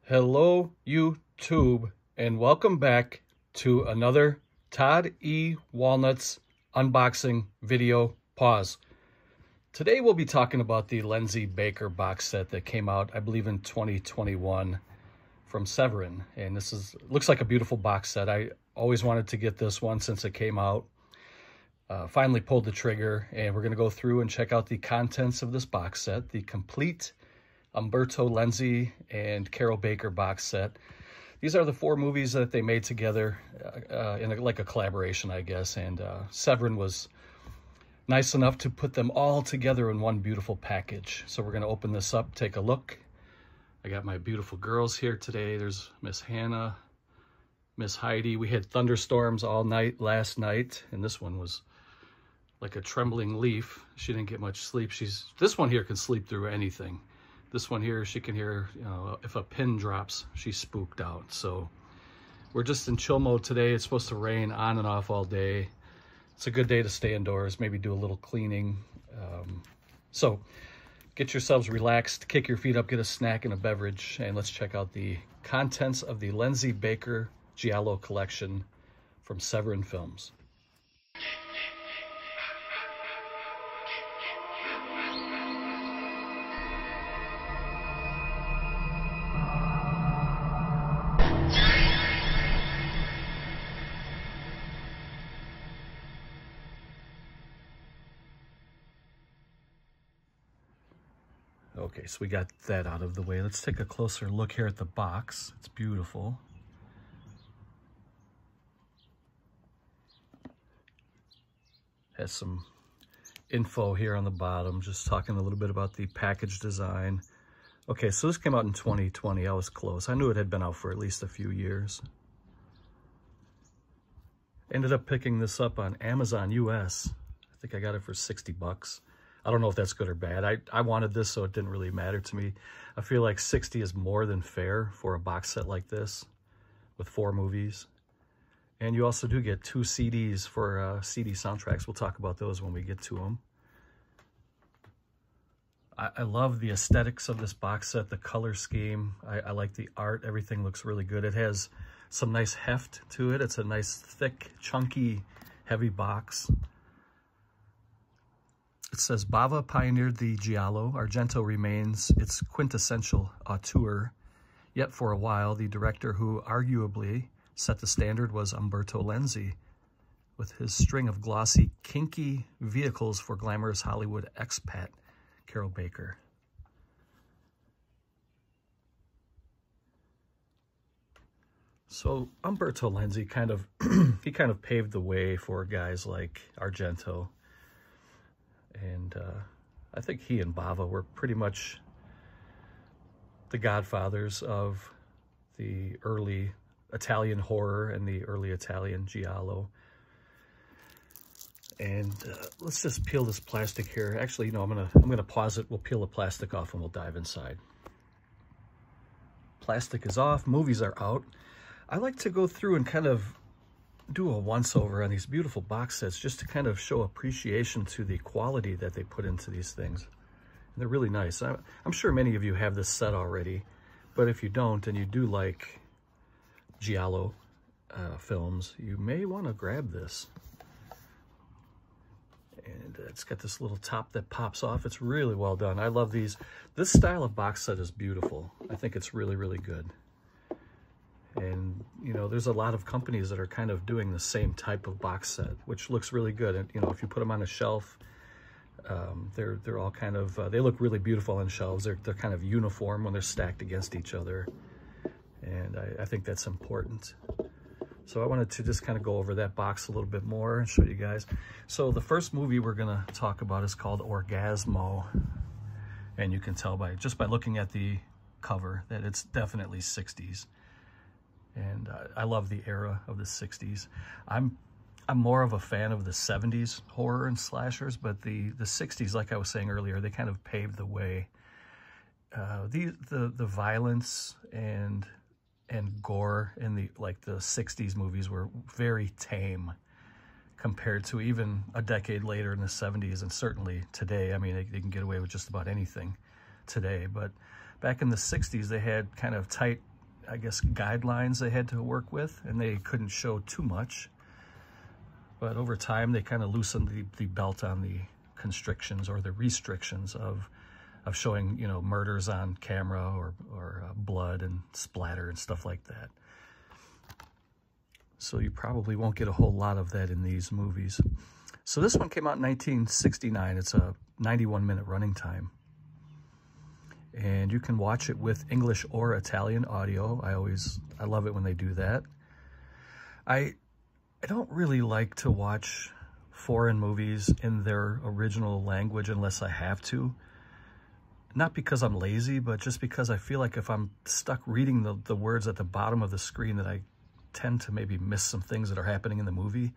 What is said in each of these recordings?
Hello, YouTube, and welcome back to another Todd E. Walnuts unboxing video. Pause. Today we'll be talking about the Lenzi Baker box set that came out, I believe, in 2021 from SEVERIN. And this looks like a beautiful box set. I always wanted to get this one since it came out. Finally pulled the trigger, and we're going to go through and check out the contents of this box set, the complete Umberto, Lenzi, and Carol Baker box set. These are the 4 movies that they made together in like a collaboration, I guess, and SEVERIN was nice enough to put them all together in one beautiful package. So we're going to open this up, take a look. I got my beautiful girls here today. There's Miss Hannah, Miss Heidi. We had thunderstorms all night last night, and this one was like a trembling leaf. She didn't get much sleep. This one here can sleep through anything. This one here, she can hear, you know, if a pin drops, she's spooked out. So we're just in chill mode today. It's supposed to rain on and off all day. It's a good day to stay indoors, maybe do a little cleaning. So get yourselves relaxed, kick your feet up, get a snack and a beverage, and let's check out the contents of the Lenzi Baker Giallo collection from SEVERIN Films. Okay, so we got that out of the way. Let's take a closer look here at the box. It's beautiful. Has some info here on the bottom, just talking a little bit about the package design. Okay, so this came out in 2020. I was close. I knew it had been out for at least a few years. Ended up picking this up on Amazon US. I think I got it for 60 bucks. I don't know if that's good or bad. I wanted this, so it didn't really matter to me. I feel like 60 is more than fair for a box set like this with 4 movies. And you also do get 2 CDs for CD soundtracks. We'll talk about those when we get to them. I love the aesthetics of this box set, the color scheme. I like the art. Everything looks really good. It has some nice heft to it. It's a nice, thick, chunky, heavy box. It says, Bava pioneered the Giallo. Argento remains its quintessential auteur. Yet for a while, the director who arguably set the standard was Umberto Lenzi, with his string of glossy, kinky vehicles for glamorous Hollywood expat Carol Baker. So Umberto Lenzi kind of paved the way for guys like Argento. And I think he and Bava were pretty much the godfathers of the early Italian horror and the early Italian Giallo. And let's just peel this plastic here. Actually, you know, I'm gonna pause it. We'll peel the plastic off and we'll dive inside. Plastic is off. Movies are out. I like to go through and kind of do a once-over on these beautiful box sets just to kind of show appreciation to the quality that they put into these things. And they're really nice. I'm sure many of you have this set already, but if you don't and you do like Giallo films, you may want to grab this. And it's got this little top that pops off. It's really well done. I love these. This style of box set is beautiful. I think it's really, really good. And, you know, there's a lot of companies that are kind of doing the same type of box set, which looks really good. And, you know, if you put them on a shelf, they're all kind of, they look really beautiful on shelves. They're kind of uniform when they're stacked against each other. And I think that's important. So I wanted to just kind of go over that box a little bit more and show you guys. So the first movie we're going to talk about is called Orgasmo. And you can tell just by looking at the cover that it's definitely 60s. And I love the era of the 60s. I'm more of a fan of the 70s horror and slashers, but the 60s, like I was saying earlier, they kind of paved the way. The violence and gore in the 60s movies were very tame compared to even a decade later in the 70s, and certainly today. I mean, they can get away with just about anything today, but back in the 60s, they had kind of tight I guess, guidelines they had to work with, and they couldn't show too much. But over time, they kind of loosened the belt on the constrictions or the restrictions of showing, you know, murders on camera or blood and splatter and stuff like that. So you probably won't get a whole lot of that in these movies. So this one came out in 1969. It's a 91-minute running time. And you can watch it with English or Italian audio. I love it when they do that. I don't really like to watch foreign movies in their original language unless I have to. Not because I'm lazy, but just because I feel like if I'm stuck reading the words at the bottom of the screen, that I tend to maybe miss some things that are happening in the movie.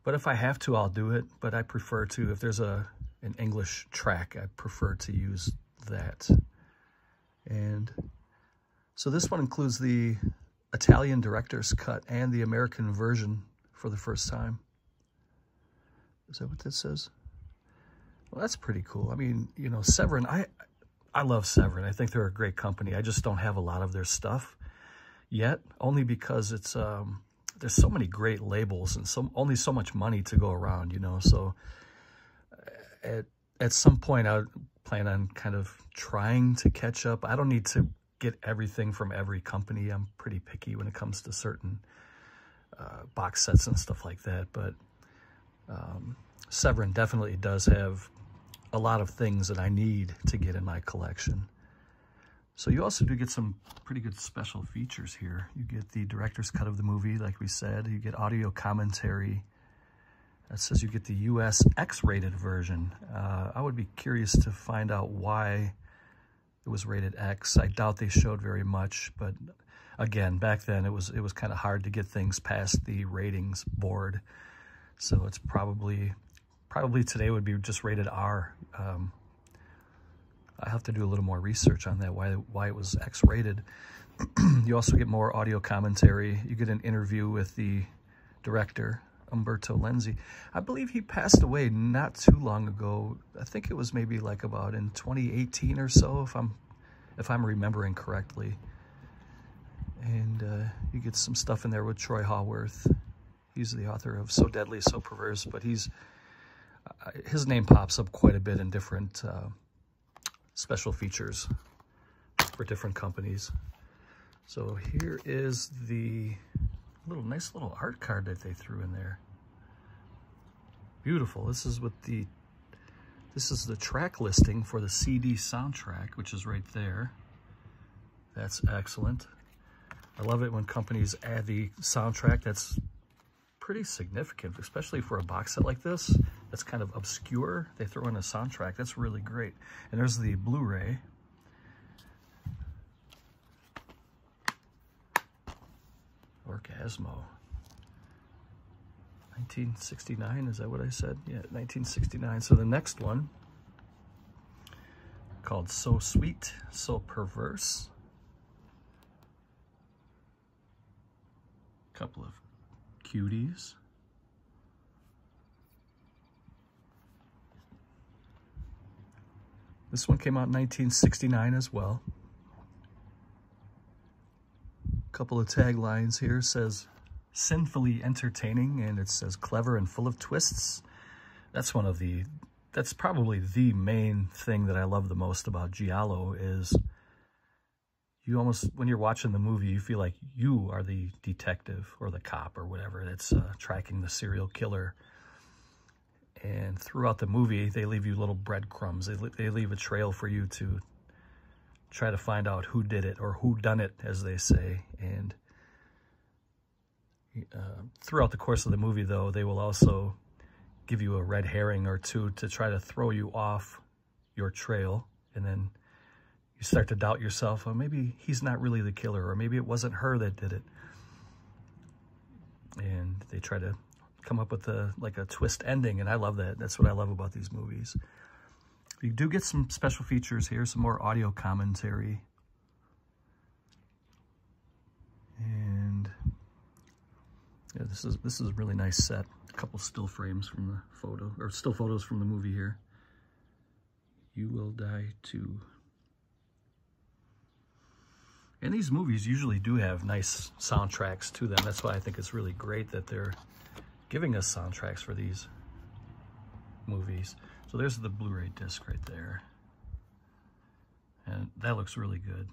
But if I have to, I'll do it. But I prefer to, if there's an English track, I prefer to use that. And so this one includes the Italian director's cut and the American version for the first time. Is that what this says? Well, that's pretty cool. I mean, you know, Severin, I love Severin. I think they're a great company. I just don't have a lot of their stuff yet, only because it's there's so many great labels and only so much money to go around, you know. So at some point, I would plan on kind of trying to catch up. I don't need to get everything from every company. I'm pretty picky when it comes to certain box sets and stuff like that. But Severin definitely does have a lot of things that I need to get in my collection. So you also do get some pretty good special features here. You get the director's cut of the movie, like we said. You get audio commentary. It says you get the US X-rated version. I would be curious to find out why it was rated X. I doubt they showed very much, but again, back then it was kind of hard to get things past the ratings board. So it's probably today would be just rated R. I have to do a little more research on that, why it was X-rated. You also get more audio commentary. You get an interview with the director, Umberto Lenzi. I believe he passed away not too long ago. I think it was maybe like about in 2018 or so, if I'm remembering correctly. And you get some stuff in there with Troy Haworth. He's the author of So Deadly, So Perverse, but his name pops up quite a bit in different special features for different companies. So here is the nice little art card that they threw in there. Beautiful. This is the track listing for the CD soundtrack, which is right there. That's excellent. I love it when companies add the soundtrack. That's pretty significant, especially for a box set like this. That's kind of obscure. They throw in a soundtrack. That's really great. And there's the Blu-ray. Orgasmo. 1969, is that what I said? Yeah, 1969. So the next one, called So Sweet, So Perverse. Couple of cuties. This one came out in 1969 as well. Couple of taglines here. It says sinfully entertaining, and it says clever and full of twists. That's probably the main thing that I love the most about Giallo is you almost, when you're watching the movie, you feel like you are the detective or the cop or whatever that's tracking the serial killer. And throughout the movie, they leave you little breadcrumbs. They leave a trail for you to try to find out who did it, or who done it, as they say. And throughout the course of the movie, though, they will also give you a red herring or two to try to throw you off your trail. And then you start to doubt yourself. Oh, maybe he's not really the killer, or maybe it wasn't her that did it. And they try to come up with a twist ending, and I love that. That's what I love about these movies. You do get some special features here, some more audio commentary. And yeah, this is a really nice set. A couple still frames from the photo, or still photos from the movie here. You Will Die Too. And these movies usually do have nice soundtracks to them. That's why I think it's really great that they're giving us soundtracks for these movies. So there's the Blu-ray disc right there. And that looks really good.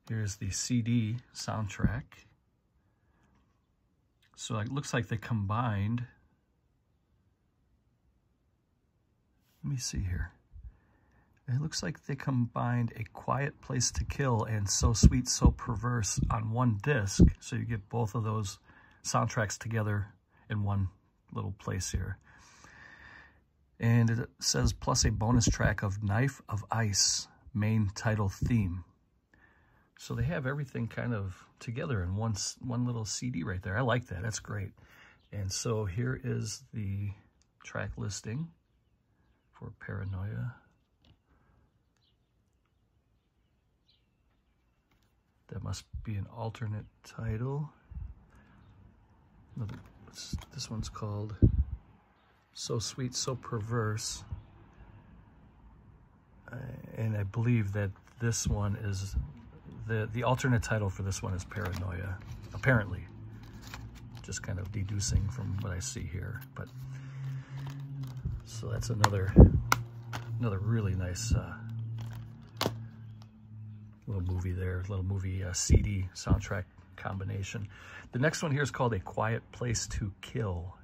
Here's the CD soundtrack. So it looks like they combined. Let me see here. It looks like they combined A Quiet Place to Kill and So Sweet, So Perverse on one disc. So you get both of those soundtracks together in one little place here. And it says, plus a bonus track of Knife of Ice, main title theme. So they have everything kind of together in one little CD right there. I like that. That's great. And so here is the track listing for Paranoia. That must be an alternate title. This one's called So Sweet, So Perverse. And I believe that this one is, the alternate title for this one is Paranoia, apparently. Just kind of deducing from what I see here. But so that's another really nice little movie there, little movie CD soundtrack combination. The next one here is called A Quiet Place to Kill.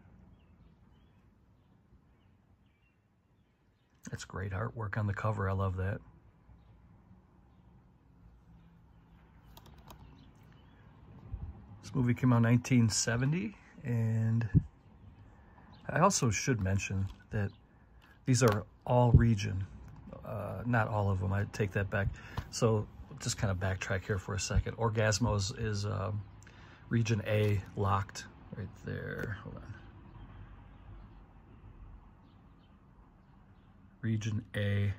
That's great artwork on the cover. I love that. This movie came out in 1970, and I also should mention that these are all region. Not all of them, I take that back. So just kind of backtrack here for a second. Orgasmos is region A, locked right there. Hold on. Region A.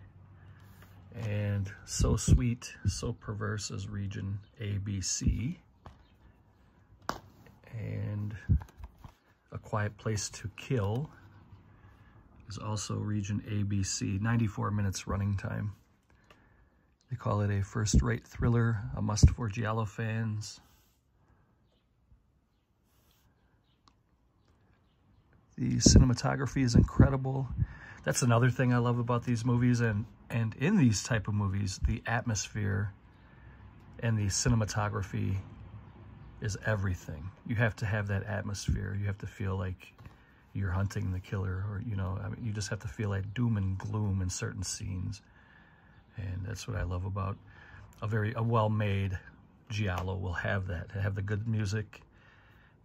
And So Sweet, So Perverse is region ABC. And A Quiet Place to Kill is also region ABC, 94 minutes running time. They call it a first-rate thriller, a must for Giallo fans. The cinematography is incredible. That's another thing I love about these movies, and in these type of movies, the atmosphere and the cinematography is everything. You have to have that atmosphere. You have to feel like you're hunting the killer, or, you know, I mean, you just have to feel like doom and gloom in certain scenes. And that's what I love about a well-made Giallo. Will have that. It'll have the good music.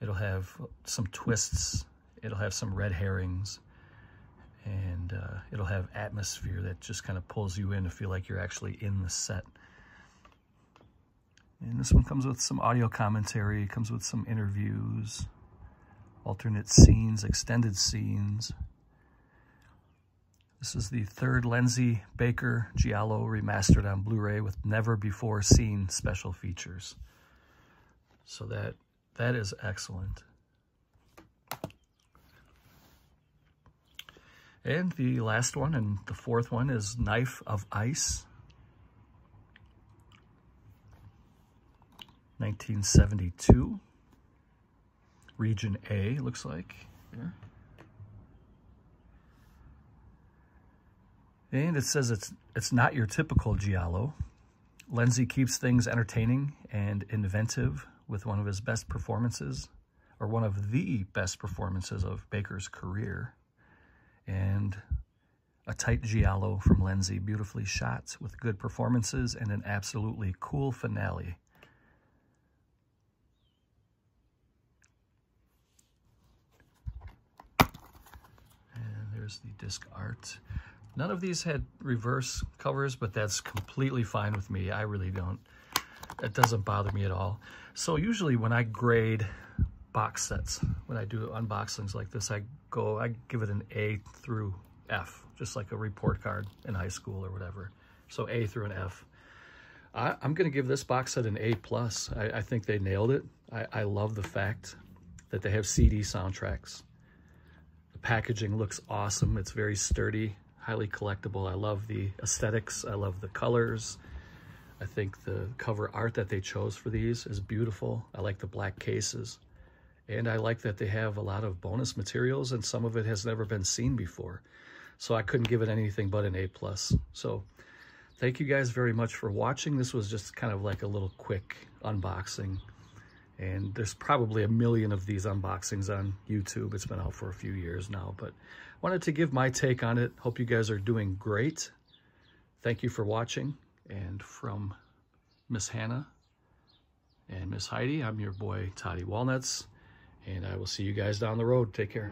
It'll have some twists. It'll have some red herrings. And it'll have atmosphere that just kind of pulls you in to feel like you're actually in the set. And this one comes with some audio commentary. It comes with some interviews, alternate scenes, extended scenes. This is the third Lenzi Baker Giallo remastered on Blu-ray with never-before-seen special features. So that is excellent. And the last one, and the fourth one, is Knife of Ice. 1972. Region A, looks like. Here. And it says it's not your typical Giallo. Lenzi keeps things entertaining and inventive with one of his best performances, or one of the best performances of Baker's career. And a tight Giallo from Lenzi, beautifully shot with good performances and an absolutely cool finale. And there's the disc art. None of these had reverse covers, but that's completely fine with me. I really don't. It doesn't bother me at all. So usually when I grade box sets, when I do unboxings like this, I give it an A through F, just like a report card in high school or whatever. So A through an F. I'm going to give this box set an A+. I think they nailed it. I love the fact that they have CD soundtracks. The packaging looks awesome. It's very sturdy, highly collectible. I love the aesthetics. I love the colors. I think the cover art that they chose for these is beautiful. I like the black cases. And I like that they have a lot of bonus materials, and some of it has never been seen before. So I couldn't give it anything but an A+. So thank you guys very much for watching. This was just kind of like a little quick unboxing. And there's probably a million of these unboxings on YouTube. It's been out for a few years now, but I wanted to give my take on it. Hope you guys are doing great. Thank you for watching. And from Miss Hannah and Miss Heidi, I'm your boy, Toddy Walnuts. And I will see you guys down the road. Take care.